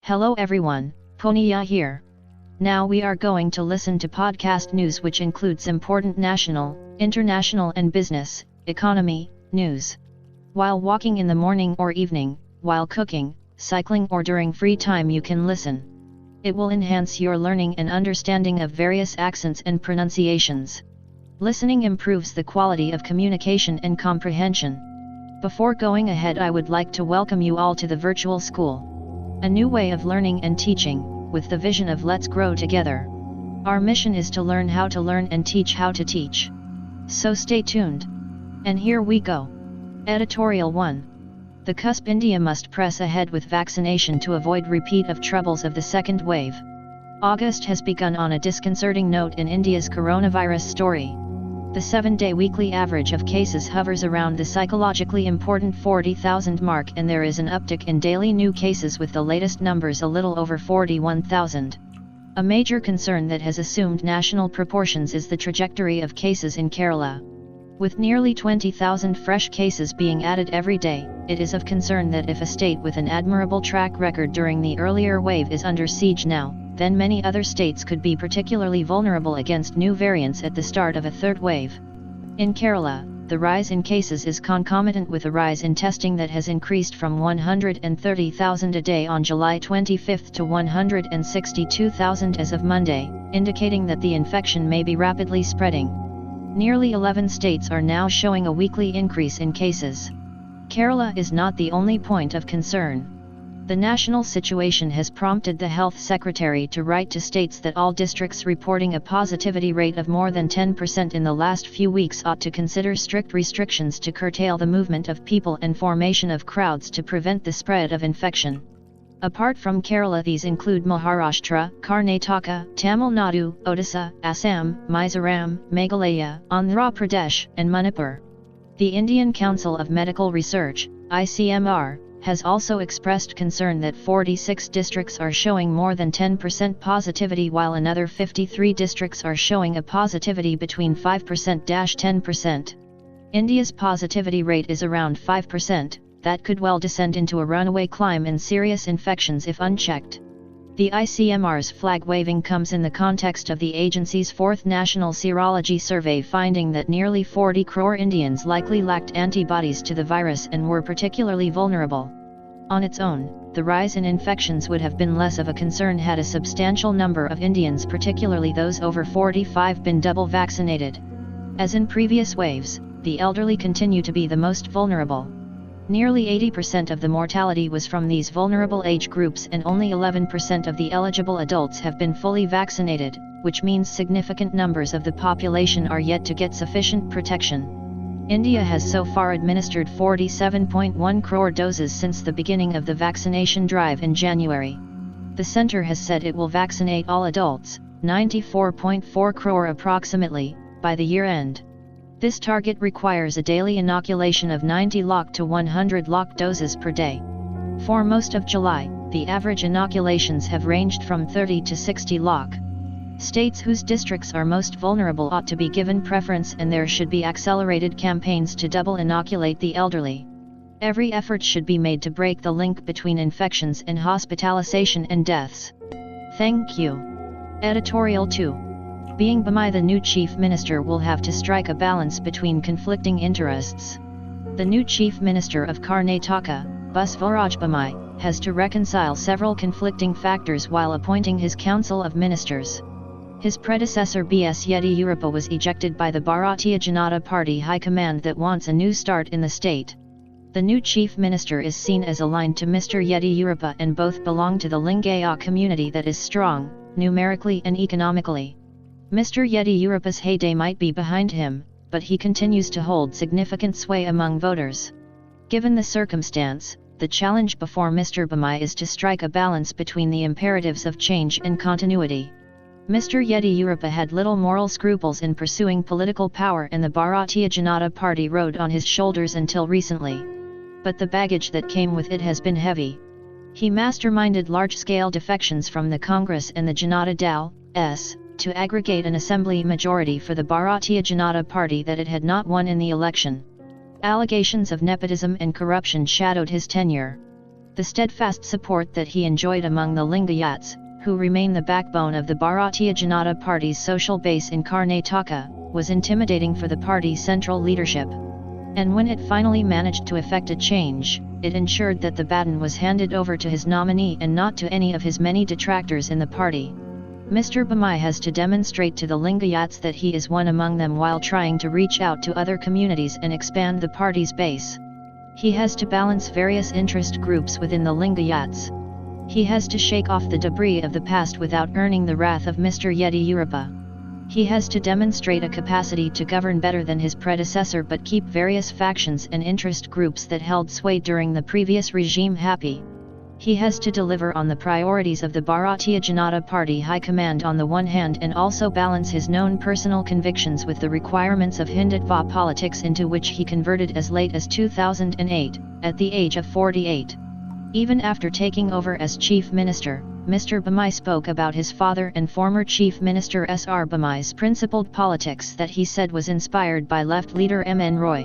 Hello everyone, Poniya here. Now we are going to listen to podcast news which includes important national, international and business, economy, news. While walking in the morning or evening, while cooking, cycling or during free time you can listen. It will enhance your learning and understanding of various accents and pronunciations. Listening improves the quality of communication and comprehension. Before going ahead, I would like to welcome you all to the virtual school. A new way of learning and teaching, with the vision of Let's Grow Together. Our mission is to learn how to learn and teach how to teach. So stay tuned. And here we go. Editorial 1. The cuspIndia must press ahead with vaccination to avoid repeat of troubles of the second wave. August has begun on a disconcerting note in India's coronavirus story. The 7-day weekly average of cases hovers around the psychologically important 40,000 mark, and there is an uptick in daily new cases with the latest numbers a little over 41,000. A major concern that has assumed national proportions is the trajectory of cases in Kerala. With nearly 20,000 fresh cases being added every day, it is of concern that if a state with an admirable track record during the earlier wave is under siege now, then many other states could be particularly vulnerable against new variants at the start of a third wave. In Kerala, the rise in cases is concomitant with a rise in testing that has increased from 130,000 a day on July 25 to 162,000 as of Monday, indicating that the infection may be rapidly spreading. Nearly 11 states are now showing a weekly increase in cases. Kerala is not the only point of concern. The national situation has prompted the Health Secretary to write to states that all districts reporting a positivity rate of more than 10% in the last few weeks ought to consider strict restrictions to curtail the movement of people and formation of crowds to prevent the spread of infection. Apart from Kerala, these include Maharashtra, Karnataka, Tamil Nadu, Odisha, Assam, Mizoram, Meghalaya, Andhra Pradesh, and Manipur. The Indian Council of Medical Research, ICMR, has also expressed concern that 46 districts are showing more than 10% positivity, while another 53 districts are showing a positivity between 5%-10%. India's positivity rate is around 5%, that could well descend into a runaway climb in serious infections if unchecked. The ICMR's flag waving comes in the context of the agency's fourth national serology survey, finding that nearly 40 crore Indians likely lacked antibodies to the virus and were particularly vulnerable. On its own, the rise in infections would have been less of a concern had a substantial number of Indians, particularly those over 45, been double vaccinated. As in previous waves, the elderly continue to be the most vulnerable. Nearly 80% of the mortality was from these vulnerable age groups, and only 11% of the eligible adults have been fully vaccinated, which means significant numbers of the population are yet to get sufficient protection. India has so far administered 47.1 crore doses since the beginning of the vaccination drive in January. The centre has said it will vaccinate all adults, 94.4 crore approximately, by the year end. This target requires a daily inoculation of 90 lakh to 100 lakh doses per day. For most of July, the average inoculations have ranged from 30 to 60 lakh. States whose districts are most vulnerable ought to be given preference, and there should be accelerated campaigns to double inoculate the elderly. Every effort should be made to break the link between infections and hospitalization and deaths. Thank you. Editorial 2. Being BommaiThe, the new chief minister will have to strike a balance between conflicting interests. The new chief minister of Karnataka, Basavaraj Bommai, has to reconcile several conflicting factors while appointing his council of ministers. His predecessor B.S. Yediyurappa was ejected by the Bharatiya Janata Party High Command that wants a new start in the state. The new chief minister is seen as aligned to Mr. Yediyurappa, and both belong to the Lingaya community that is strong, numerically and economically. Mr. Yediyurappa's heyday might be behind him, but he continues to hold significant sway among voters. Given the circumstance, the challenge before Mr. Bommai is to strike a balance between the imperatives of change and continuity. Mr. Yediyurappa had little moral scruples in pursuing political power, and the Bharatiya Janata Party rode on his shoulders until recently. But the baggage that came with it has been heavy. He masterminded large-scale defections from the Congress and the Janata Dal, to aggregate an assembly majority for the Bharatiya Janata Party that it had not won in the election. Allegations of nepotism and corruption shadowed his tenure. The steadfast support that he enjoyed among the Lingayats, who remain the backbone of the Bharatiya Janata Party's social base in Karnataka, was intimidating for the party's central leadership. And when it finally managed to effect a change, it ensured that the baton was handed over to his nominee and not to any of his many detractors in the party. Mr. Bommai has to demonstrate to the Lingayats that he is one among them while trying to reach out to other communities and expand the party's base. He has to balance various interest groups within the Lingayats. He has to shake off the debris of the past without earning the wrath of Mr. Yediyurappa. He has to demonstrate a capacity to govern better than his predecessor but keep various factions and interest groups that held sway during the previous regime happy. He has to deliver on the priorities of the Bharatiya Janata Party High Command on the one hand and also balance his known personal convictions with the requirements of Hindutva politics into which he converted as late as 2008, at the age of 48. Even after taking over as Chief Minister, Mr. Bommai spoke about his father and former Chief Minister S.R. Bommai's principled politics that he said was inspired by left leader M.N. Roy.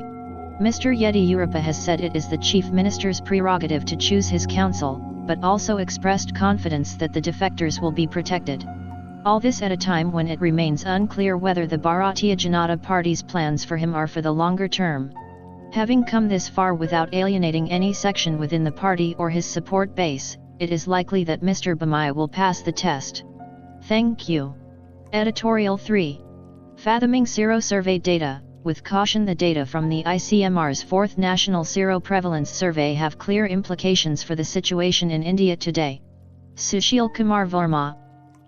Mr. Yediyurappa has said it is the Chief Minister's prerogative to choose his council, but also expressed confidence that the defectors will be protected. All this at a time when it remains unclear whether the Bharatiya Janata Party's plans for him are for the longer term. Having come this far without alienating any section within the party or his support base, it is likely that Mr. Bommai will pass the test. Thank you. Editorial 3. Fathoming Serosurvey Data. With caution, the data from the ICMR's 4th National Seroprevalence Survey have clear implications for the situation in India today. Sushil Kumar Verma.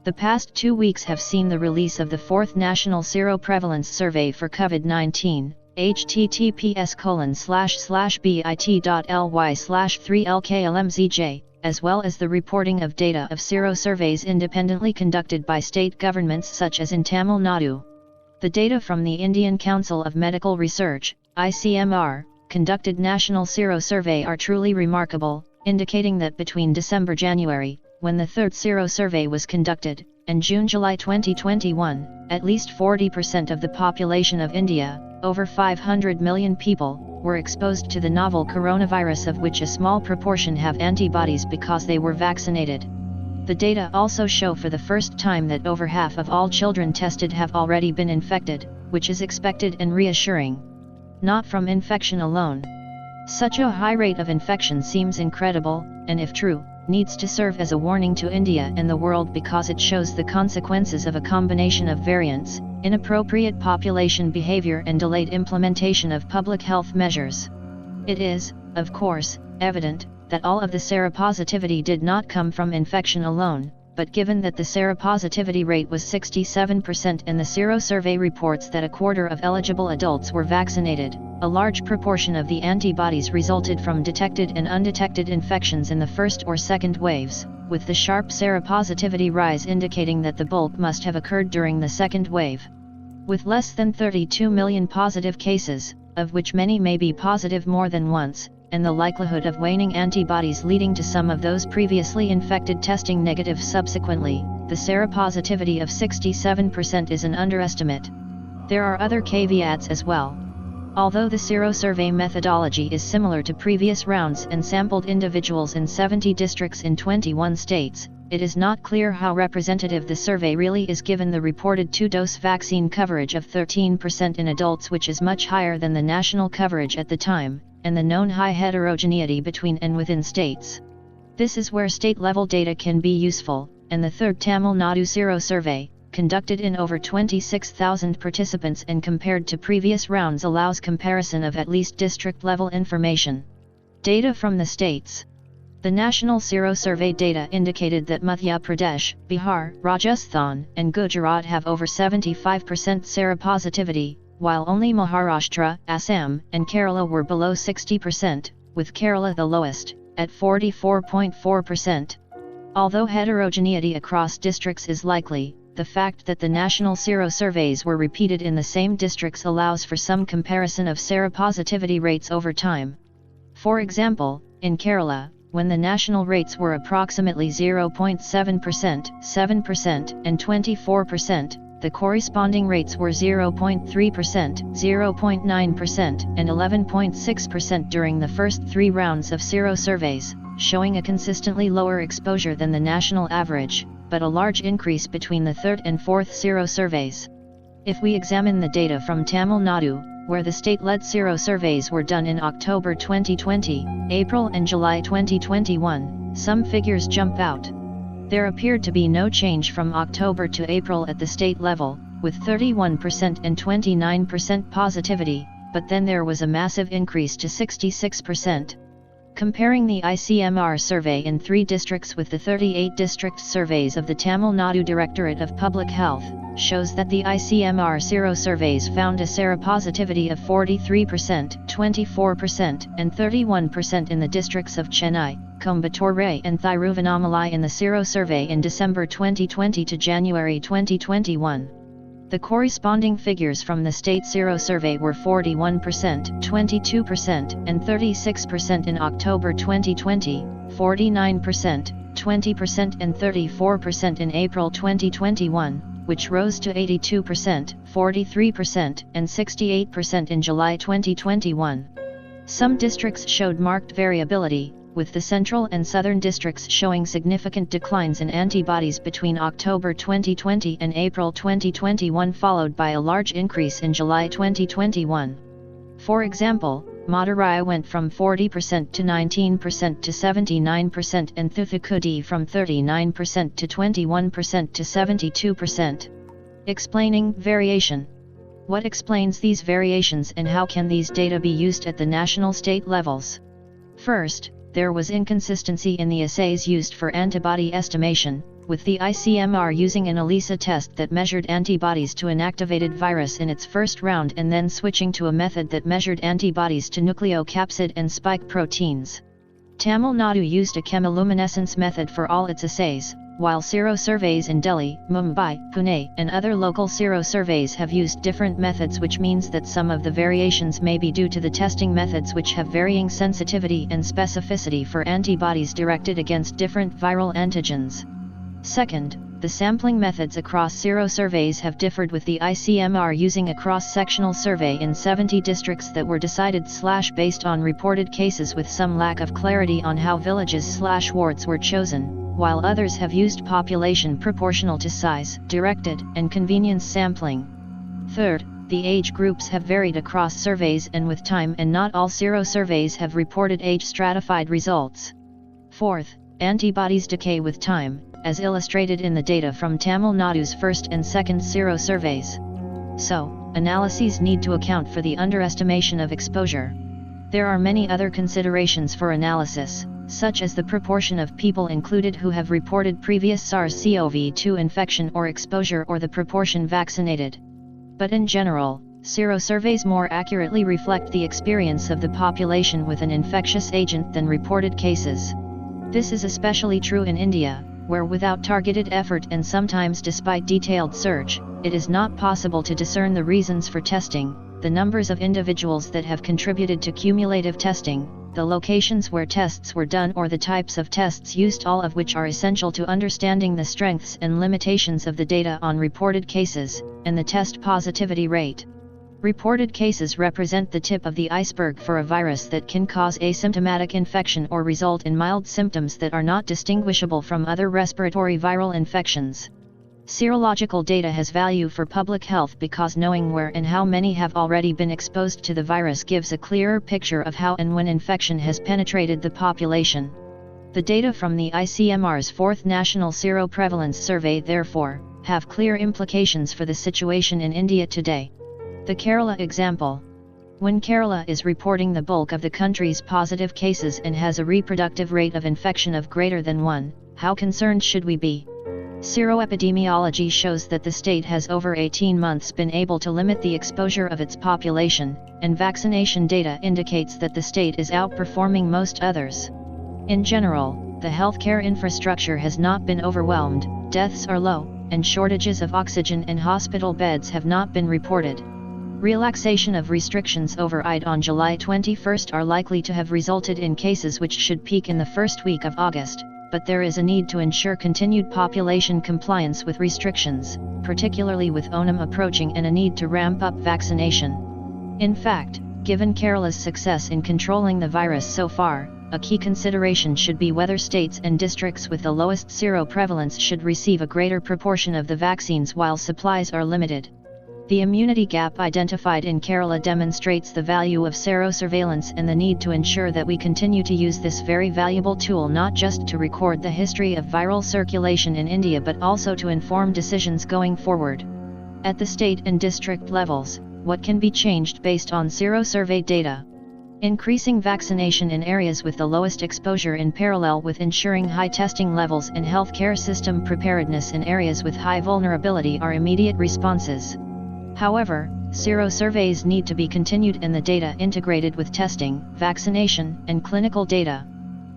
The past 2 weeks have seen the release of the 4th National Seroprevalence Survey for COVID-19, https://bit.ly/3lklmzj, as well as the reporting of data of serosurveys independently conducted by state governments such as in Tamil Nadu. The data from the Indian Council of Medical Research, ICMR, conducted National Serosurvey are truly remarkable, indicating that between December-January, when the third Serosurvey was conducted, and June-July 2021, at least 40% of the population of India, over 500 million people, were exposed to the novel coronavirus, of which a small proportion have antibodies because they were vaccinated. The data also show for the first time that over half of all children tested have already been infected, which is expected and reassuring. Not from infection alone. Such a high rate of infection seems incredible, and if true, needs to serve as a warning to India and the world because it shows the consequences of a combination of variants, inappropriate population behavior and delayed implementation of public health measures. It is, of course, evident that all of the seropositivity did not come from infection alone, but given that the seropositivity rate was 67% and the Serosurvey reports that a quarter of eligible adults were vaccinated, a large proportion of the antibodies resulted from detected and undetected infections in the first or second waves, with the sharp seropositivity rise indicating that the bulk must have occurred during the second wave. With less than 32 million positive cases, of which many may be positive more than once, and the likelihood of waning antibodies leading to some of those previously infected testing negative subsequently, the seropositivity of 67% is an underestimate. There are other caveats as well. Although the serosurvey methodology is similar to previous rounds and sampled individuals in 70 districts in 21 states, it is not clear how representative the survey really is given the reported 2-dose vaccine coverage of 13% in adults, which is much higher than the national coverage at the time, and the known high heterogeneity between and within states. This is where state-level data can be useful, and the third Tamil Nadu Serosurvey, conducted in over 26,000 participants and compared to previous rounds, allows comparison of at least district-level information. Data from the states. The National Serosurvey data indicated that Madhya Pradesh, Bihar, Rajasthan, and Gujarat have over 75% seropositivity, while only Maharashtra, Assam, and Kerala were below 60%, with Kerala the lowest, at 44.4%. Although heterogeneity across districts is likely, the fact that the national serosurveys were repeated in the same districts allows for some comparison of seropositivity rates over time. For example, in Kerala, when the national rates were approximately 0.7%, 7%, and 24%, the corresponding rates were 0.3%, 0.9%, and 11.6% during the first 3 rounds of serosurveys, showing a consistently lower exposure than the national average, but a large increase between the third and fourth serosurveys. If we examine the data from Tamil Nadu, where the state-led serosurveys were done in October 2020, April and July 2021, some figures jump out. There appeared to be no change from October to April at the state level, with 31% and 29% positivity, but then there was a massive increase to 66%. Comparing the ICMR survey in 3 districts with the 38 district surveys of the Tamil Nadu Directorate of Public Health, shows that the ICMR serosurveys found a seropositivity of 43%, 24% and 31% in the districts of Chennai, Coimbatore and Thiruvannamalai in the serosurvey in December 2020 to January 2021. The corresponding figures from the state serosurvey were 41%, 22% and 36% in October 2020, 49%, 20% and 34% in April 2021, which rose to 82%, 43% and 68% in July 2021. Some districts showed marked variability, with the central and southern districts showing significant declines in antibodies between October 2020 and April 2021, followed by a large increase in July 2021. For example, Madurai went from 40% to 19% to 79% and Thoothukudi from 39% to 21% to 72%. Explaining variation. What explains these variations and how can these data be used at the national state levels? First, there was inconsistency in the assays used for antibody estimation, with the ICMR using an ELISA test that measured antibodies to inactivated virus in its first round and then switching to a method that measured antibodies to nucleocapsid and spike proteins. Tamil Nadu used a chemiluminescence method for all its assays, while serosurveys in Delhi, Mumbai, Pune and other local serosurveys have used different methods, which means that some of the variations may be due to the testing methods, which have varying sensitivity and specificity for antibodies directed against different viral antigens. Second, the sampling methods across serosurveys have differed, with the ICMR using a cross-sectional survey in 70 districts that were decided based on reported cases, with some lack of clarity on how villages/wards were chosen, while others have used population proportional to size, directed, and convenience sampling. Third, the age groups have varied across surveys and with time, and not all serosurveys have reported age-stratified results. Fourth, antibodies decay with time, as illustrated in the data from Tamil Nadu's first and second serosurveys. So, analyses need to account for the underestimation of exposure. There are many other considerations for analysis, such as the proportion of people included who have reported previous SARS-CoV-2 infection or exposure, or the proportion vaccinated. But in general, serosurveys more accurately reflect the experience of the population with an infectious agent than reported cases. This is especially true in India, where without targeted effort and sometimes despite detailed search, it is not possible to discern the reasons for testing, the numbers of individuals that have contributed to cumulative testing, the locations where tests were done, or the types of tests used, all of which are essential to understanding the strengths and limitations of the data on reported cases, and the test positivity rate. Reported cases represent the tip of the iceberg for a virus that can cause asymptomatic infection or result in mild symptoms that are not distinguishable from other respiratory viral infections. Serological data has value for public health because knowing where and how many have already been exposed to the virus gives a clearer picture of how and when infection has penetrated the population. The data from the ICMR's 4th National Seroprevalence Survey therefore have clear implications for the situation in India today. The Kerala example. When Kerala is reporting the bulk of the country's positive cases and has a reproductive rate of infection of greater than 1, how concerned should we be? Seroepidemiology shows that the state has over 18 months been able to limit the exposure of its population, and vaccination data indicates that the state is outperforming most others. In general, the healthcare infrastructure has not been overwhelmed, deaths are low, and shortages of oxygen and hospital beds have not been reported. Relaxation of restrictions over Eid on July 21 are likely to have resulted in cases which should peak in the first week of August, but there is a need to ensure continued population compliance with restrictions, particularly with Onam approaching, and a need to ramp up vaccination. In fact, given Kerala's success in controlling the virus so far, a key consideration should be whether states and districts with the lowest seroprevalence should receive a greater proportion of the vaccines while supplies are limited. The immunity gap identified in Kerala demonstrates the value of serosurveillance and the need to ensure that we continue to use this very valuable tool not just to record the history of viral circulation in India but also to inform decisions going forward. At the state and district levels, what can be changed based on serosurvey data? Increasing vaccination in areas with the lowest exposure in parallel with ensuring high testing levels and healthcare system preparedness in areas with high vulnerability are immediate responses. However, serosurveys need to be continued and the data integrated with testing, vaccination, and clinical data.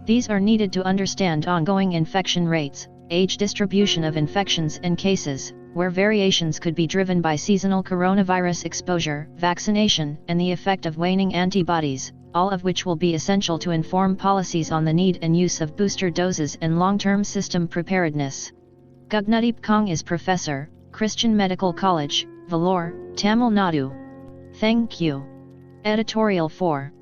These are needed to understand ongoing infection rates, age distribution of infections and cases, where variations could be driven by seasonal coronavirus exposure, vaccination, and the effect of waning antibodies, all of which will be essential to inform policies on the need and use of booster doses and long-term system preparedness. Gugnadeep Kong is Professor, Christian Medical College, Vellore, Tamil Nadu. Thank you. Editorial 4.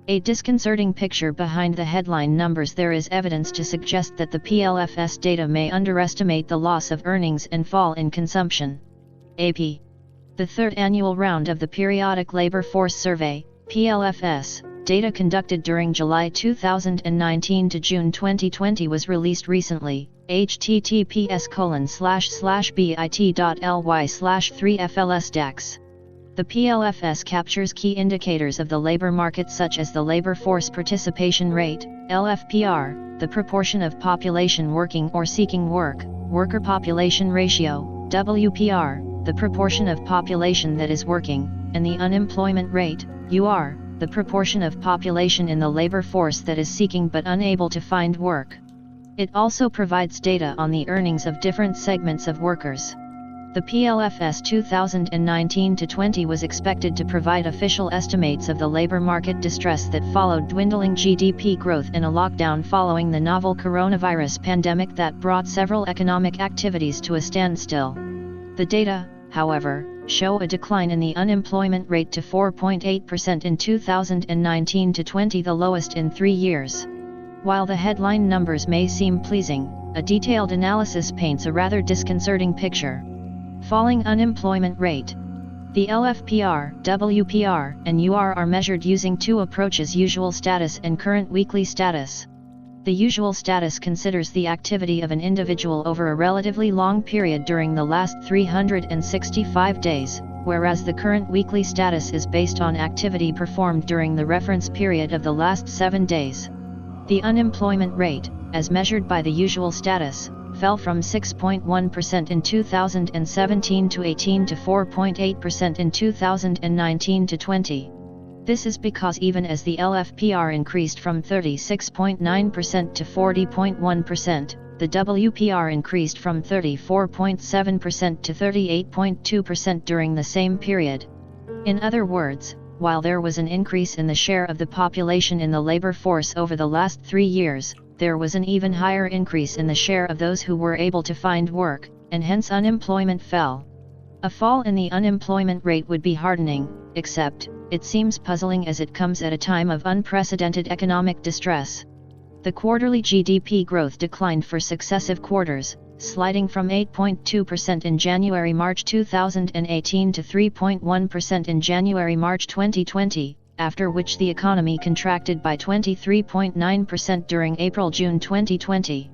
A disconcerting picture behind the headline numbers. There is evidence to suggest that the PLFS data may underestimate the loss of earnings and fall in consumption. AP. The third annual round of the Periodic Labor Force Survey, PLFS, data conducted during July 2019 to June 2020 was released recently, https://bit.ly/3FLSDAX. The PLFS captures key indicators of the labor market such as the labor force participation rate, LFPR, the proportion of population working or seeking work, worker population ratio, WPR, the proportion of population that is working, and the unemployment rate, UR, the proportion of population in the labor force that is seeking but unable to find work. It also provides data on the earnings of different segments of workers. The PLFS 2019-20 was expected to provide official estimates of the labor market distress that followed dwindling GDP growth and a lockdown following the novel coronavirus pandemic that brought several economic activities to a standstill. The data, however, show a decline in the unemployment rate to 4.8% in 2019-20, the lowest in 3 years. While the headline numbers may seem pleasing, a detailed analysis paints a rather disconcerting picture. Falling unemployment rate. The LFPR, WPR, and UR are measured using two approaches: usual status and current weekly status. The usual status considers the activity of an individual over a relatively long period during the last 365 days, whereas the current weekly status is based on activity performed during the reference period of the last 7 days. The unemployment rate, as measured by the usual status, fell from 6.1% in 2017 to 18 to 4.8% in 2019 to 20. This is because even as the LFPR increased from 36.9% to 40.1%, the WPR increased from 34.7% to 38.2% during the same period. In other words, while there was an increase in the share of the population in the labor force over the last 3 years, there was an even higher increase in the share of those who were able to find work, and hence unemployment fell. A fall in the unemployment rate would be heartening, except, it seems puzzling as it comes at a time of unprecedented economic distress. The quarterly GDP growth declined for successive quarters, sliding from 8.2% in January-March 2018 to 3.1% in January-March 2020, after which the economy contracted by 23.9% during April-June 2020.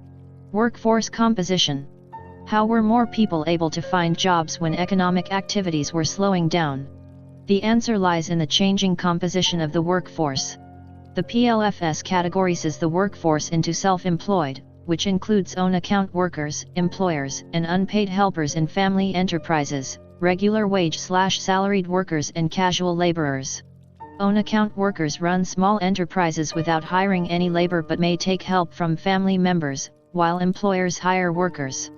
Workforce composition. How were more people able to find jobs when economic activities were slowing down? The answer lies in the changing composition of the workforce. The PLFS categorizes the workforce into self-employed, which includes own-account workers, employers, and unpaid helpers in family enterprises, regular wage/salaried workers and casual laborers. Own-account workers run small enterprises without hiring any labor but may take help from family members, while employers hire workers.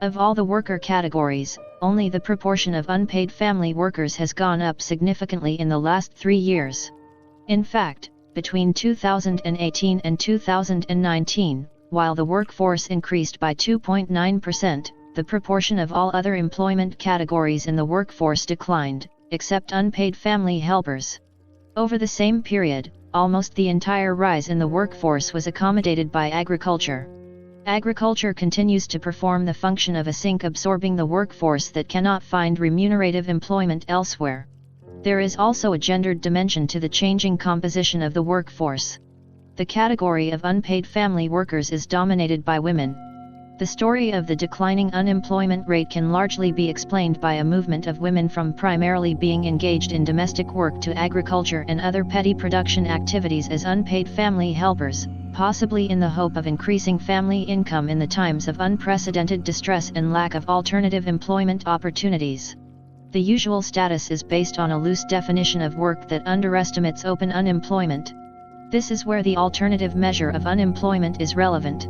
Of all the worker categories, only the proportion of unpaid family workers has gone up significantly in the last 3 years. In fact, between 2018 and 2019, while the workforce increased by 2.9%, the proportion of all other employment categories in the workforce declined, except unpaid family helpers. Over the same period, almost the entire rise in the workforce was accommodated by agriculture. Agriculture continues to perform the function of a sink absorbing the workforce that cannot find remunerative employment elsewhere. There is also a gendered dimension to the changing composition of the workforce. The category of unpaid family workers is dominated by women. The story of the declining unemployment rate can largely be explained by a movement of women from primarily being engaged in domestic work to agriculture and other petty production activities as unpaid family helpers, possibly in the hope of increasing family income in the times of unprecedented distress and lack of alternative employment opportunities. The usual status is based on a loose definition of work that underestimates open unemployment. This is where the alternative measure of unemployment is relevant.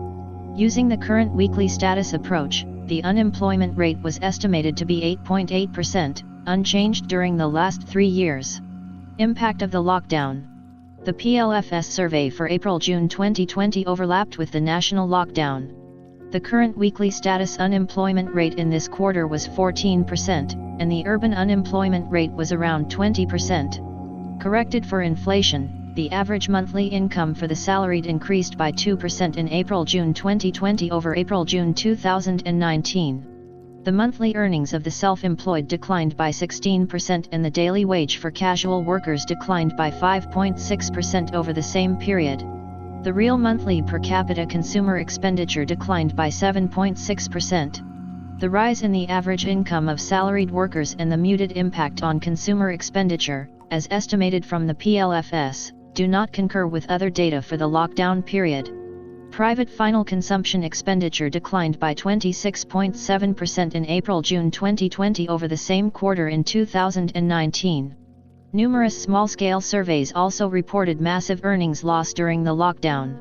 Using the current weekly status approach, the unemployment rate was estimated to be 8.8%, unchanged during the last 3 years. Impact of the lockdown. The PLFS survey for April-June 2020 overlapped with the national lockdown. The current weekly status unemployment rate in this quarter was 14%, and the urban unemployment rate was around 20%. Corrected for inflation, the average monthly income for the salaried increased by 2% in April-June 2020 over April-June 2019. The monthly earnings of the self-employed declined by 16% and the daily wage for casual workers declined by 5.6% over the same period. The real monthly per capita consumer expenditure declined by 7.6%. The rise in the average income of salaried workers and the muted impact on consumer expenditure, as estimated from the PLFS, do not concur with other data for the lockdown period. Private final consumption expenditure declined by 26.7% in April-June 2020 over the same quarter in 2019. Numerous small-scale surveys also reported massive earnings loss during the lockdown.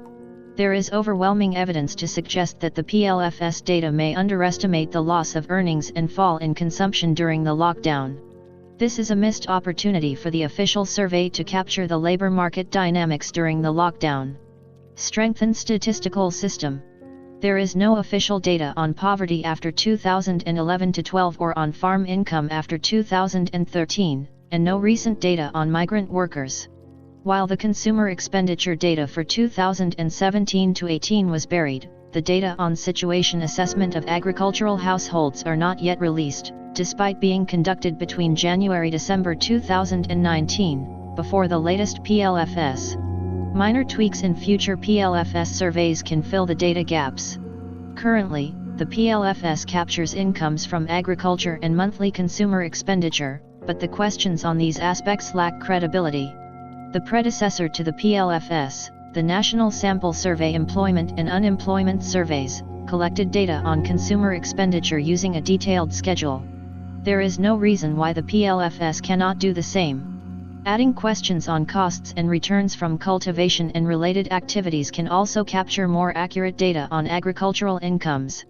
There is overwhelming evidence to suggest that the PLFS data may underestimate the loss of earnings and fall in consumption during the lockdown. This is a missed opportunity for the official survey to capture the labor market dynamics during the lockdown. Strengthened statistical system. There is no official data on poverty after 2011-12 or on farm income after 2013, and no recent data on migrant workers. While the consumer expenditure data for 2017-18 was buried, the data on situation assessment of agricultural households are not yet released, despite being conducted between January-December 2019, before the latest PLFS. Minor tweaks in future PLFS surveys can fill the data gaps. Currently, the PLFS captures incomes from agriculture and monthly consumer expenditure, but the questions on these aspects lack credibility. The predecessor to the PLFS, the National Sample Survey Employment and Unemployment Surveys, collected data on consumer expenditure using a detailed schedule. There is no reason why the PLFS cannot do the same. Adding questions on costs and returns from cultivation and related activities can also capture more accurate data on agricultural incomes.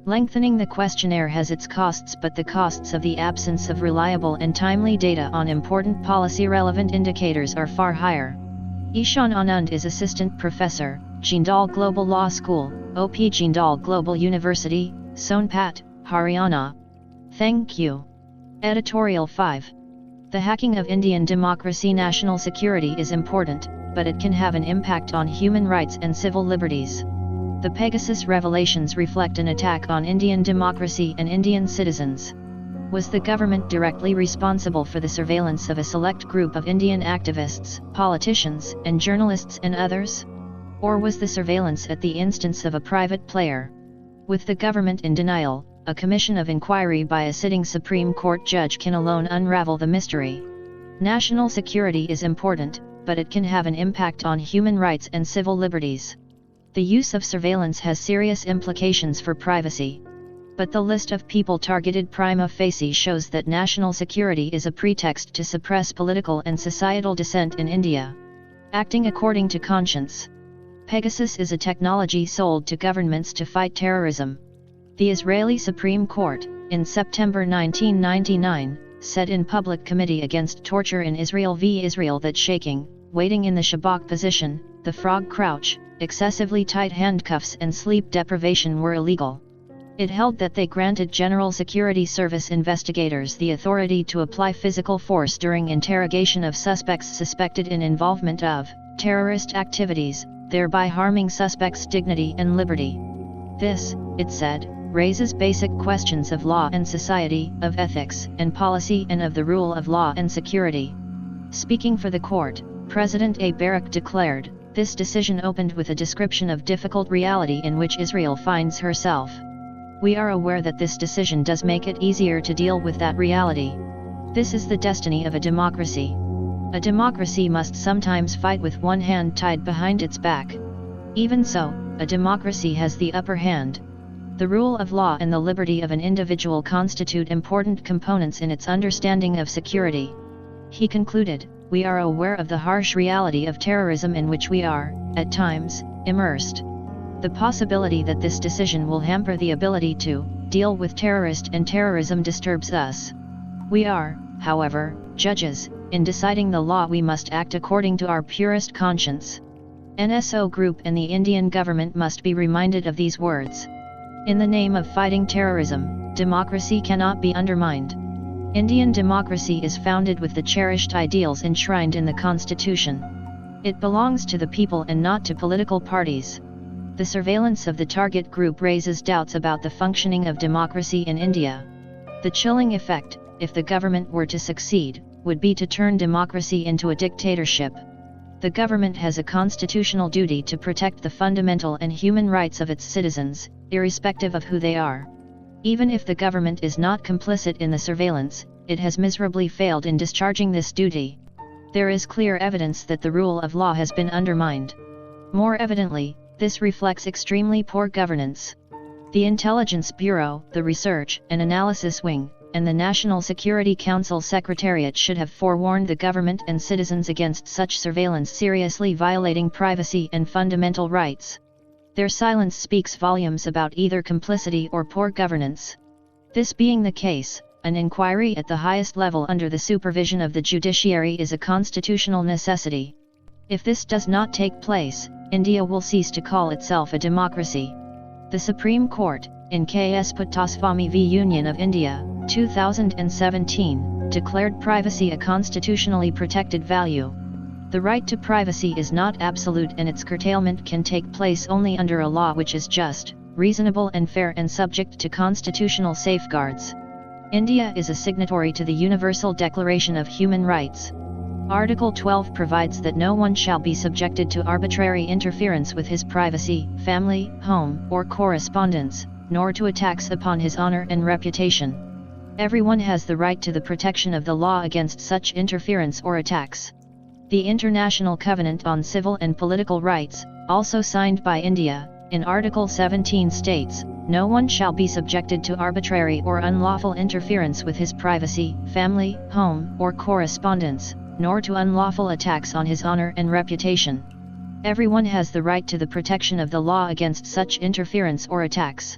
Lengthening the questionnaire has its costs, but the costs of the absence of reliable and timely data on important policy-relevant indicators are far higher. Ishan Anand is Assistant Professor, Jindal Global Law School, OP Jindal Global University, Sonpat, Haryana. Thank you. Editorial 5. The hacking of Indian democracy. National security is important, but it can have an impact on human rights and civil liberties. The Pegasus revelations reflect an attack on Indian democracy and Indian citizens. Was the government directly responsible for the surveillance of a select group of Indian activists, politicians, and journalists and others? Or was the surveillance at the instance of a private player? With the government in denial, a commission of inquiry by a sitting Supreme Court judge can alone unravel the mystery. National security is important, but it can have an impact on human rights and civil liberties. The use of surveillance has serious implications for privacy. But the list of people targeted prima facie shows that national security is a pretext to suppress political and societal dissent in India. Acting according to conscience. Pegasus is a technology sold to governments to fight terrorism. The Israeli Supreme Court, in September 1999, said in Public Committee Against Torture in Israel v. Israel that shaking, waiting in the shabak position, the frog crouch, excessively tight handcuffs and sleep deprivation were illegal. It held that they granted General Security Service investigators the authority to apply physical force during interrogation of suspects suspected in involvement of terrorist activities, thereby harming suspects' dignity and liberty. This, it said, raises basic questions of law and society, of ethics and policy, and of the rule of law and security. Speaking for the court, President Barak declared, "This decision opened with a description of difficult reality in which Israel finds herself. We are aware that this decision does make it easier to deal with that reality. This is the destiny of a democracy. A democracy must sometimes fight with one hand tied behind its back. Even so, a democracy has the upper hand. The rule of law and the liberty of an individual constitute important components in its understanding of security." He concluded, "We are aware of the harsh reality of terrorism in which we are, at times, immersed. The possibility that this decision will hamper the ability to deal with terrorist and terrorism disturbs us. We are, however, judges. In deciding the law we must act according to our purest conscience. NSO Group and the Indian government must be reminded of these words. In the name of fighting terrorism, democracy cannot be undermined. Indian democracy is founded with the cherished ideals enshrined in the Constitution. It belongs to the people and not to political parties. The surveillance of the target group raises doubts about the functioning of democracy in India. The chilling effect, if the government were to succeed, would be to turn democracy into a dictatorship. The government has a constitutional duty to protect the fundamental and human rights of its citizens, irrespective of who they are. Even if the government is not complicit in the surveillance, it has miserably failed in discharging this duty. There is clear evidence that the rule of law has been undermined. More evidently, this reflects extremely poor governance. The Intelligence Bureau, the Research and Analysis Wing, and the National Security Council Secretariat should have forewarned the government and citizens against such surveillance seriously violating privacy and fundamental rights. Their silence speaks volumes about either complicity or poor governance. This being the case, an inquiry at the highest level under the supervision of the judiciary is a constitutional necessity. If this does not take place, India will cease to call itself a democracy. The Supreme Court, in cuspIndia v. Union of India, 2017, declared privacy a constitutionally protected value. The right to privacy is not absolute and its curtailment can take place only under a law which is just, reasonable and fair and subject to constitutional safeguards. India is a signatory to the Universal Declaration of Human Rights. Article 12 provides that no one shall be subjected to arbitrary interference with his privacy, family, home, or correspondence, nor to attacks upon his honor and reputation. Everyone has the right to the protection of the law against such interference or attacks. The International Covenant on Civil and Political Rights, also signed by India, in Article 17 states, "No one shall be subjected to arbitrary or unlawful interference with his privacy, family, home, or correspondence, nor to unlawful attacks on his honor and reputation." Everyone has the right to the protection of the law against such interference or attacks.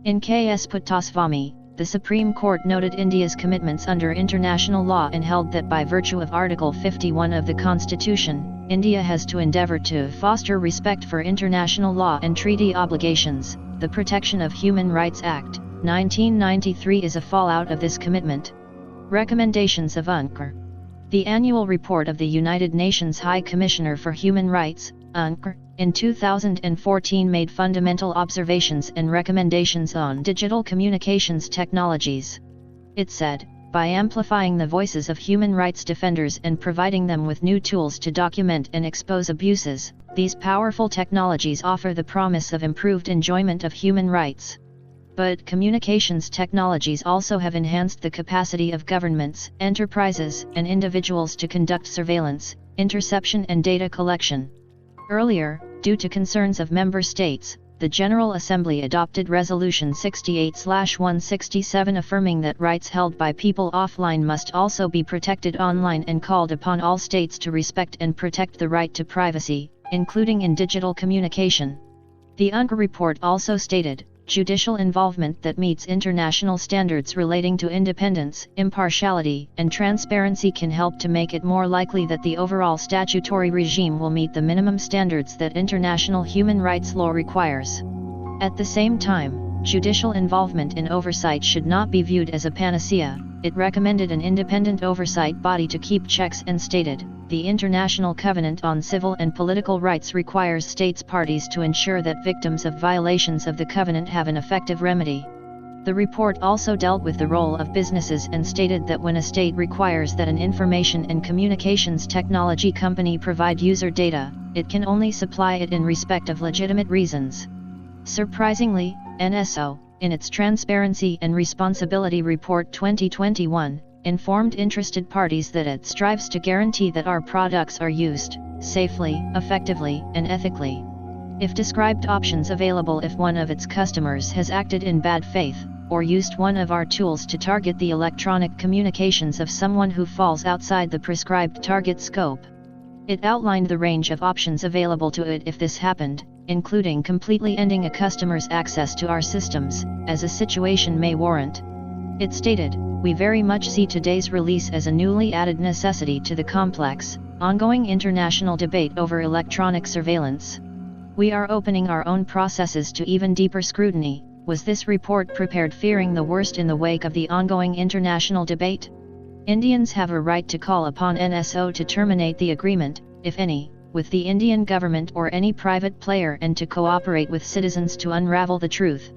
In cuspIndia, the Supreme Court noted India's commitments under international law and held that by virtue of Article 51 of the Constitution, India has to endeavour to foster respect for international law and treaty obligations. The Protection of Human Rights Act, 1993 is a fallout of this commitment. Recommendations of UNCR. The annual report of the United Nations High Commissioner for Human Rights, UNCR, in 2014 made fundamental observations and recommendations on digital communications technologies. It said, by amplifying the voices of human rights defenders and providing them with new tools to document and expose abuses, these powerful technologies offer the promise of improved enjoyment of human rights. But communications technologies also have enhanced the capacity of governments, enterprises, and individuals to conduct surveillance, interception and data collection. Earlier, due to concerns of member states, the General Assembly adopted Resolution 68/167 affirming that rights held by people offline must also be protected online and called upon all states to respect and protect the right to privacy, including in digital communication. The UNCR report also stated, judicial involvement that meets international standards relating to independence, impartiality, and transparency can help to make it more likely that the overall statutory regime will meet the minimum standards that international human rights law requires. At the same time, judicial involvement in oversight should not be viewed as a panacea. It recommended an independent oversight body to keep checks and stated, The International Covenant on Civil and Political Rights requires states parties to ensure that victims of violations of the covenant have an effective remedy. The report also dealt with the role of businesses and stated that when a state requires that an information and communications technology company provide user data, it can only supply it in respect of legitimate reasons. Surprisingly, NSO, in its Transparency and Responsibility Report 2021, informed interested parties that it strives to guarantee that our products are used safely, effectively, and ethically. If described options available if one of its customers has acted in bad faith, or used one of our tools to target the electronic communications of someone who falls outside the prescribed target scope. It outlined the range of options available to it if this happened, including completely ending a customer's access to our systems, as a situation may warrant. It stated, "We very much see today's release as a newly added necessity to the complex, ongoing international debate over electronic surveillance. We are opening our own processes to even deeper scrutiny." Was this report prepared fearing the worst in the wake of the ongoing international debate? Indians have a right to call upon NSO to terminate the agreement, if any, with the Indian government or any private player and to cooperate with citizens to unravel the truth.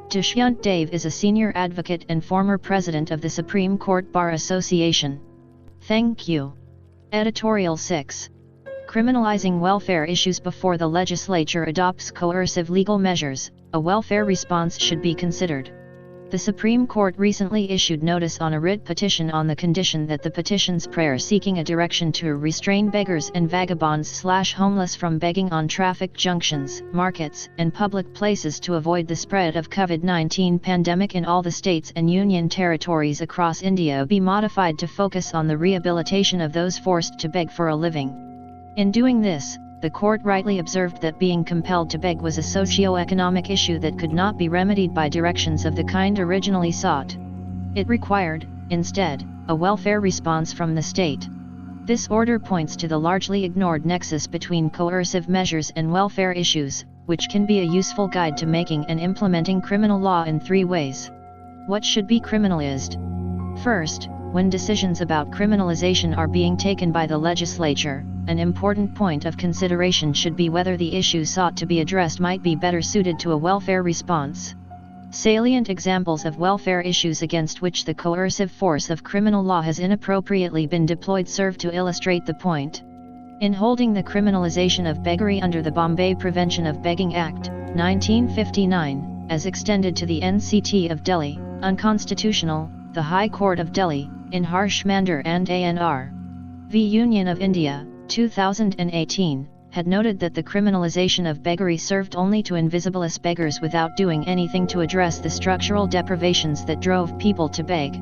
Dushyant Dave is a senior advocate and former president of the Supreme Court Bar Association. Thank you. Editorial 6. Criminalizing welfare issues before the legislature adopts coercive legal measures, a welfare response should be considered. The Supreme Court recently issued notice on a writ petition on the condition that the petition's prayer seeking a direction to restrain beggars and vagabonds/homeless from begging on traffic junctions, markets, and public places to avoid the spread of COVID-19 pandemic in all the states and union territories across India be modified to focus on the rehabilitation of those forced to beg for a living. In doing this, the court rightly observed that being compelled to beg was a socio-economic issue that could not be remedied by directions of the kind originally sought. It required, instead, a welfare response from the state. This order points to the largely ignored nexus between coercive measures and welfare issues, which can be a useful guide to making and implementing criminal law in 3 ways. What should be criminalized? First, when decisions about criminalization are being taken by the legislature, an important point of consideration should be whether the issue sought to be addressed might be better suited to a welfare response. Salient examples of welfare issues against which the coercive force of criminal law has inappropriately been deployed serve to illustrate the point. In holding the criminalization of beggary under the Bombay Prevention of Begging Act, 1959, as extended to the NCT of Delhi, unconstitutional, the High Court of Delhi, in Harsh Mander and ANR v. Union of India, 2018, had noted that the criminalization of beggary served only to invisibilize beggars without doing anything to address the structural deprivations that drove people to beg.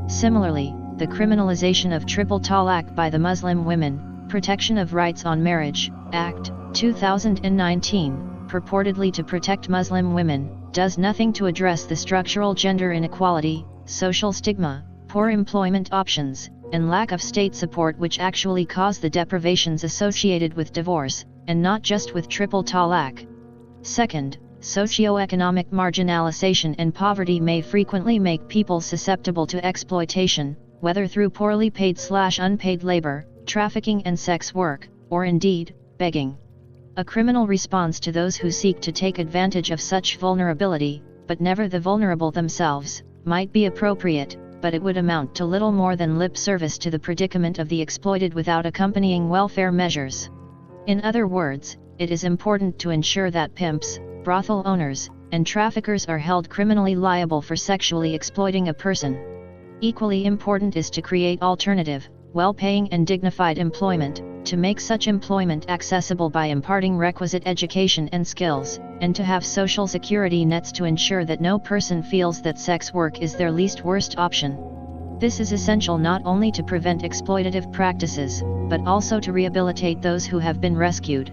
Similarly, the criminalization of triple talaq by the Muslim Women, Protection of Rights on Marriage, Act, 2019, purportedly to protect Muslim women, does nothing to address the structural gender inequality, social stigma, poor employment options, and lack of state support which actually cause the deprivations associated with divorce, and not just with triple talaq. Second, socio-economic marginalization and poverty may frequently make people susceptible to exploitation, whether through poorly paid/unpaid labor, trafficking and sex work, or indeed, begging. A criminal response to those who seek to take advantage of such vulnerability, but never the vulnerable themselves, might be appropriate, but it would amount to little more than lip service to the predicament of the exploited without accompanying welfare measures. In other words, it is important to ensure that pimps, brothel owners, and traffickers are held criminally liable for sexually exploiting a person. Equally important is to create alternative, well-paying and dignified employment, to make such employment accessible by imparting requisite education and skills, and to have social security nets to ensure that no person feels that sex work is their least worst option. This is essential not only to prevent exploitative practices, but also to rehabilitate those who have been rescued,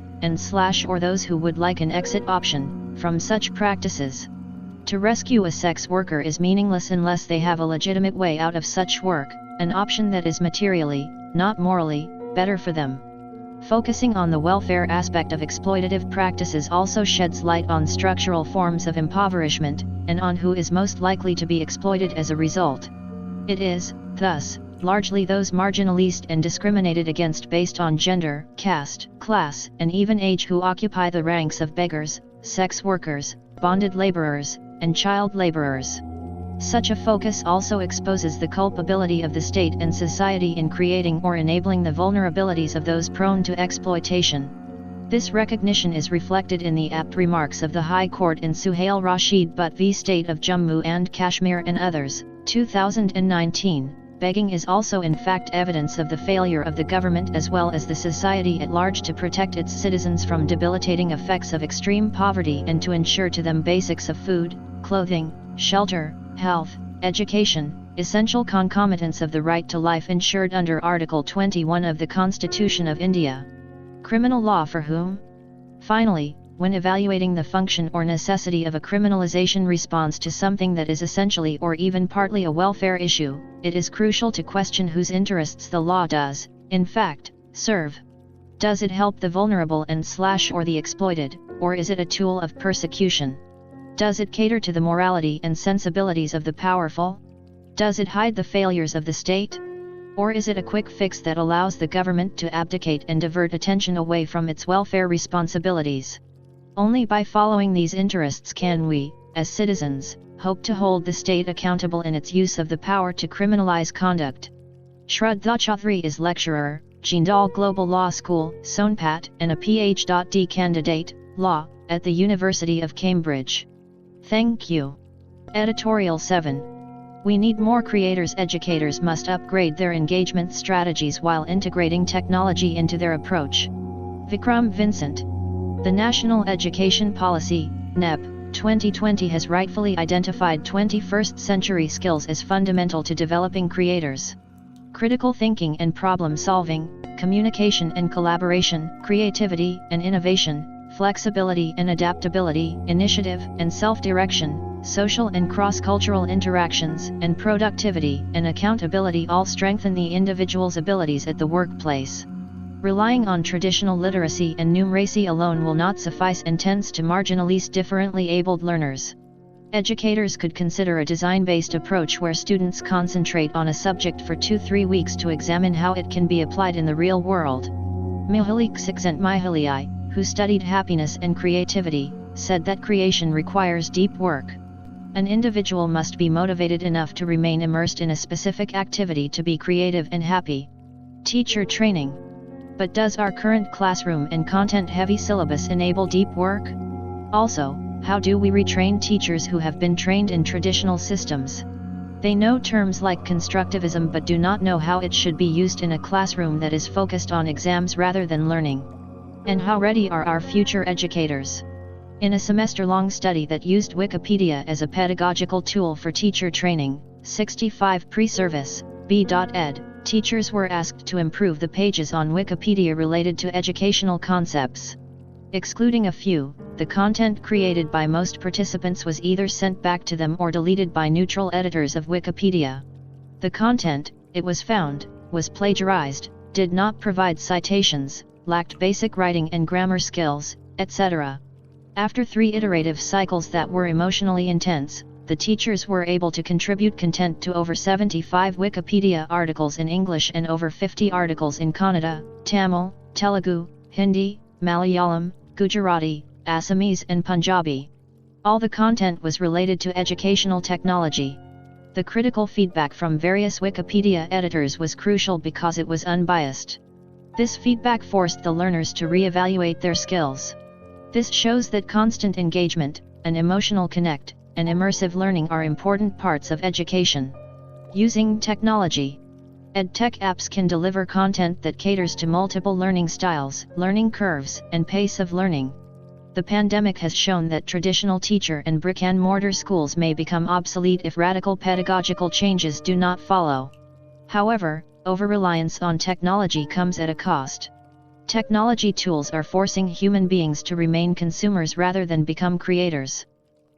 or those who would like an exit option, from such practices. To rescue a sex worker is meaningless unless they have a legitimate way out of such work, an option that is materially, not morally, better for them. Focusing on the welfare aspect of exploitative practices also sheds light on structural forms of impoverishment, and on who is most likely to be exploited as a result. It is, thus, largely those marginalized and discriminated against based on gender, caste, class, and even age, who occupy the ranks of beggars, sex workers, bonded laborers, and child laborers. Such a focus also exposes the culpability of the state and society in creating or enabling the vulnerabilities of those prone to exploitation. This recognition is reflected in the apt remarks of the High Court in Suhail Rashid Butt v. State of Jammu and Kashmir and others, 2019. Begging is also in fact evidence of the failure of the government as well as the society at large to protect its citizens from debilitating effects of extreme poverty and to ensure to them basics of food, clothing, shelter, health, education, essential concomitants of the right to life ensured under Article 21 of the Constitution of India. Criminal law for whom? Finally, when evaluating the function or necessity of a criminalization response to something that is essentially or even partly a welfare issue, it is crucial to question whose interests the law does, in fact, serve. Does it help the vulnerable and/or the exploited, or is it a tool of persecution? Does it cater to the morality and sensibilities of the powerful? Does it hide the failures of the state? Or is it a quick fix that allows the government to abdicate and divert attention away from its welfare responsibilities? Only by following these interests can we, as citizens, hope to hold the state accountable in its use of the power to criminalize conduct. Shraddha Chaudhary is lecturer, Jindal Global Law School, Sonpat, and a Ph.D. candidate, Law, at the University of Cambridge. Thank you. Editorial 7. We need more creators. Educators must upgrade their engagement strategies while integrating technology into their approach. Vikram Vincent. The National Education Policy, NEP, 2020 has rightfully identified 21st century skills as fundamental to developing creators. Critical thinking and problem solving, communication and collaboration, creativity and innovation, flexibility and adaptability, initiative and self-direction, social and cross-cultural interactions, and productivity and accountability all strengthen the individual's abilities at the workplace. Relying on traditional literacy and numeracy alone will not suffice and tends to marginalize differently abled learners. Educators could consider a design-based approach where students concentrate on a subject for 2-3 weeks to examine how it can be applied in the real world. Mihaly Csikszentmihalyi, who studied happiness and creativity, said that creation requires deep work. An individual must be motivated enough to remain immersed in a specific activity to be creative and happy. Teacher training. But does our current classroom and content-heavy syllabus enable deep work? Also, how do we retrain teachers who have been trained in traditional systems? They know terms like constructivism but do not know how it should be used in a classroom that is focused on exams rather than learning. And how ready are our future educators? In a semester-long study that used Wikipedia as a pedagogical tool for teacher training, 65 pre-service, B.Ed, teachers were asked to improve the pages on Wikipedia related to educational concepts. Excluding a few, the content created by most participants was either sent back to them or deleted by neutral editors of Wikipedia. The content, it was found, was plagiarized, did not provide citations, lacked basic writing and grammar skills, etc. After 3 iterative cycles that were emotionally intense, the teachers were able to contribute content to over 75 Wikipedia articles in English and over 50 articles in Kannada, Tamil, Telugu, Hindi, Malayalam, Gujarati, Assamese and Punjabi. All the content was related to educational technology. The critical feedback from various Wikipedia editors was crucial because it was unbiased. This feedback forced the learners to re-evaluate their skills. This shows that constant engagement, an emotional connect, and immersive learning are important parts of education. Using technology. EdTech apps can deliver content that caters to multiple learning styles, learning curves, and pace of learning. The pandemic has shown that traditional teacher and brick-and-mortar schools may become obsolete if radical pedagogical changes do not follow. However, over-reliance on technology comes at a cost. Technology tools are forcing human beings to remain consumers rather than become creators.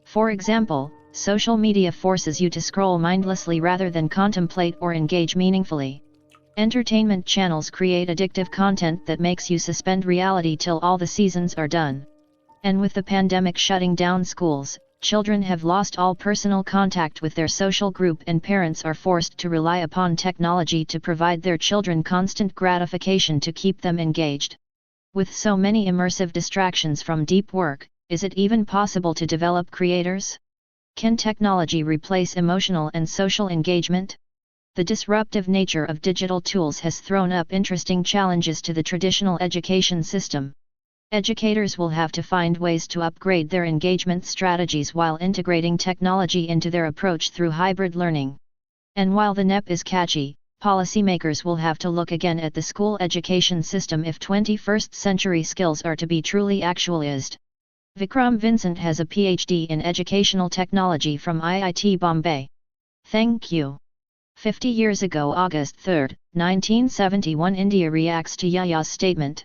For example, social media forces you to scroll mindlessly rather than contemplate or engage meaningfully. Entertainment channels create addictive content that makes you suspend reality till all the seasons are done. And with the pandemic shutting down schools, children have lost all personal contact with their social group and parents are forced to rely upon technology to provide their children constant gratification to keep them engaged. With so many immersive distractions from deep work, is it even possible to develop creators? Can technology replace emotional and social engagement? The disruptive nature of digital tools has thrown up interesting challenges to the traditional education system. Educators will have to find ways to upgrade their engagement strategies while integrating technology into their approach through hybrid learning. And while the NEP is catchy, policymakers will have to look again at the school education system if 21st century skills are to be truly actualized. Vikram Vincent has a PhD in educational technology from IIT Bombay. Thank you. 50 years ago, August 3, 1971, India reacts to Yaya's statement.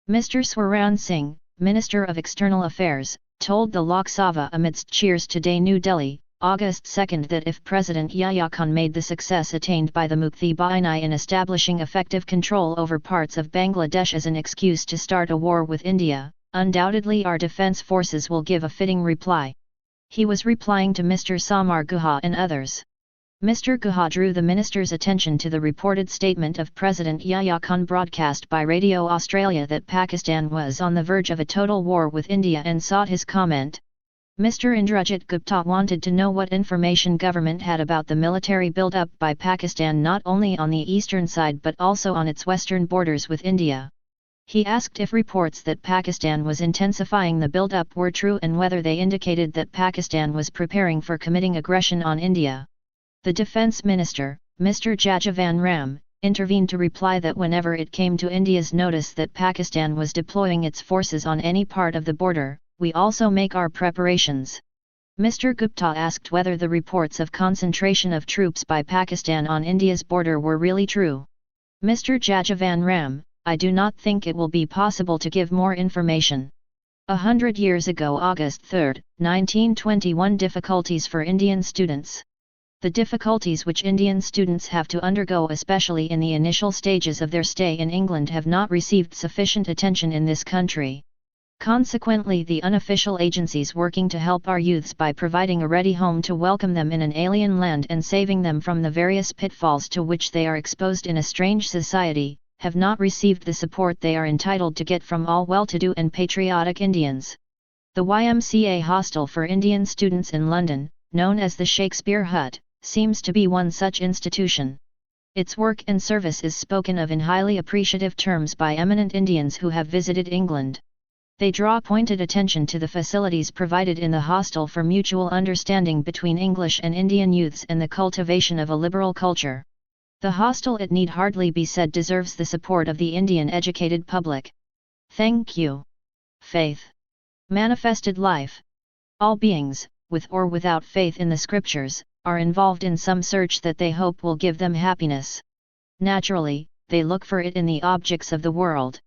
Mr. Swaran Singh, Minister of External Affairs, told the Lok Sabha amidst cheers today, New Delhi, August 2, that if President Yahya Khan made the success attained by the mp3 Bainai in establishing effective control over parts of Bangladesh as an excuse to start a war with India, undoubtedly our defence forces will give a fitting reply. He was replying to Mr. Samar Guha and others. Mr. Guha drew the minister's attention to the reported statement of President Yahya Khan broadcast by Radio Australia that Pakistan was on the verge of a total war with India and sought his comment. Mr. Indrajit Gupta wanted to know what information government had about the military build-up by Pakistan not only on the eastern side but also on its western borders with India. He asked if reports that Pakistan was intensifying the build-up were true and whether they indicated that Pakistan was preparing for committing aggression on India. The Defence Minister, Mr. Jajavan Ram, intervened to reply that whenever it came to India's notice that Pakistan was deploying its forces on any part of the border, we also make our preparations. Mr. Gupta asked whether the reports of concentration of troops by Pakistan on India's border were really true. Mr. Jajavan Ram, I do not think it will be possible to give more information. 100 years ago, August 3, 1921, difficulties for Indian students. The difficulties which Indian students have to undergo, especially in the initial stages of their stay in England, have not received sufficient attention in this country. Consequently, the unofficial agencies working to help our youths by providing a ready home to welcome them in an alien land and saving them from the various pitfalls to which they are exposed in a strange society, have not received the support they are entitled to get from all well-to-do and patriotic Indians. The YMCA hostel for Indian students in London, known as the Shakespeare Hut, seems to be one such institution. Its work and service is spoken of in highly appreciative terms by eminent Indians who have visited England. They draw pointed attention to the facilities provided in the hostel for mutual understanding between English and Indian youths and the cultivation of a liberal culture. The hostel, it need hardly be said, deserves the support of the Indian educated public. Thank you. Faith. Manifested life. All beings, with or without faith in the scriptures, are involved in some search that they hope will give them happiness. Naturally, they look for it in the objects of the world.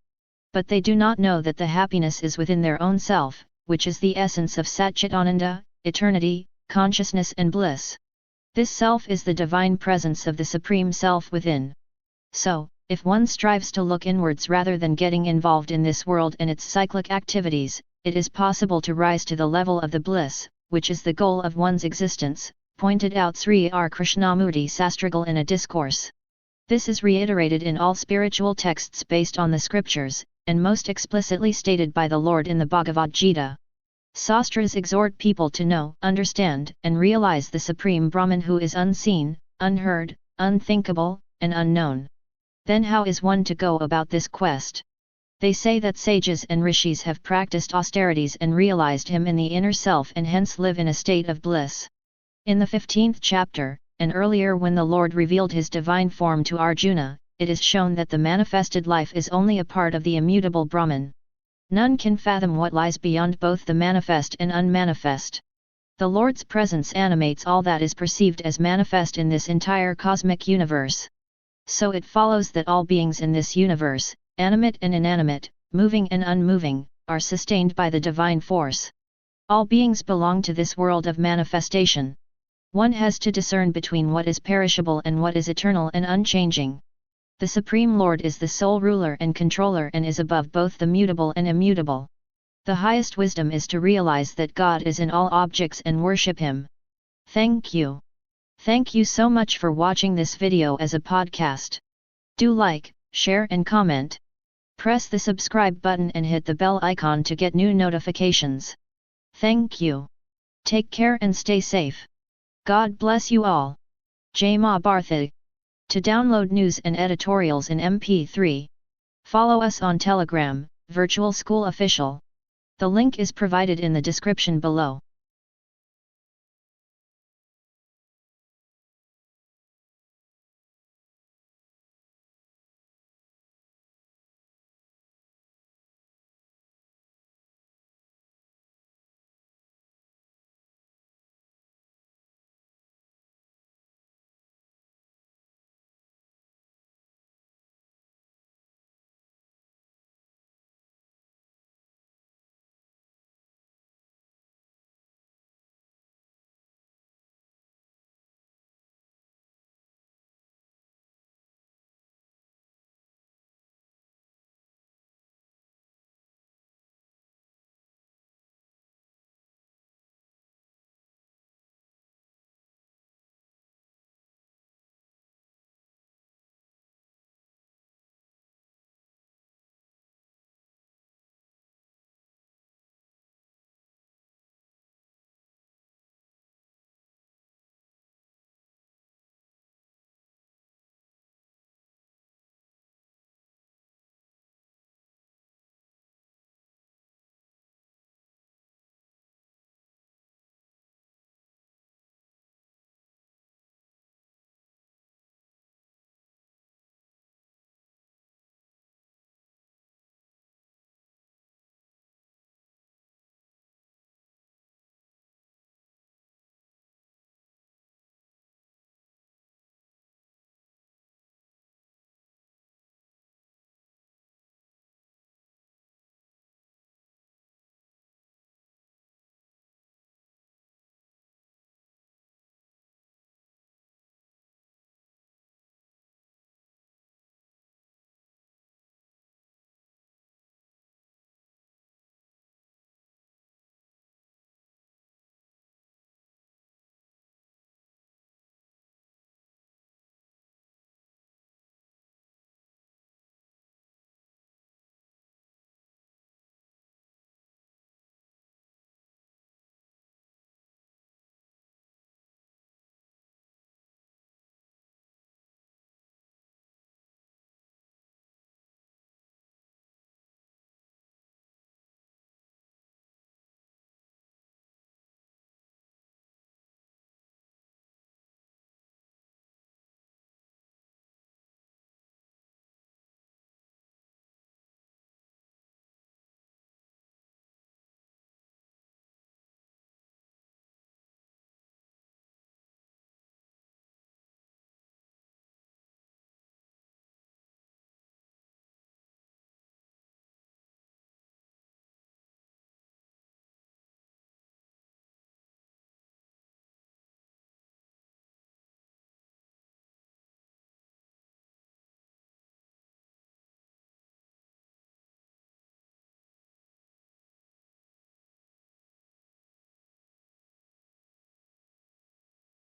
But they do not know that the happiness is within their own self, which is the essence of Satchitananda, eternity, consciousness and bliss. This self is the divine presence of the Supreme Self within. So, if one strives to look inwards rather than getting involved in this world and its cyclic activities, it is possible to rise to the level of the bliss, which is the goal of one's existence, pointed out Sri R. Krishnamurti Sastrigal in a discourse. This is reiterated in all spiritual texts based on the scriptures, and most explicitly stated by the Lord in the Bhagavad Gita. Sastras exhort people to know, understand, and realize the Supreme Brahman who is unseen, unheard, unthinkable, and unknown. Then how is one to go about this quest? They say that sages and rishis have practiced austerities and realized him in the inner self and hence live in a state of bliss. In the 15th chapter, and earlier when the Lord revealed his divine form to Arjuna, it is shown that the manifested life is only a part of the immutable Brahman. None can fathom what lies beyond both the manifest and unmanifest. The Lord's presence animates all that is perceived as manifest in this entire cosmic universe. So it follows that all beings in this universe, animate and inanimate, moving and unmoving, are sustained by the divine force. All beings belong to this world of manifestation. One has to discern between what is perishable and what is eternal and unchanging. The Supreme Lord is the sole ruler and controller and is above both the mutable and immutable. The highest wisdom is to realize that God is in all objects and worship Him. Thank you. Thank you so much for watching this video as a podcast. Do like, share and comment. Press the subscribe button and hit the bell icon to get new notifications. Thank you. Take care and stay safe. God bless you all. BommaiThe. To download news and editorials in mp3, follow us on Telegram, Virtual School Official. The link is provided in the description below.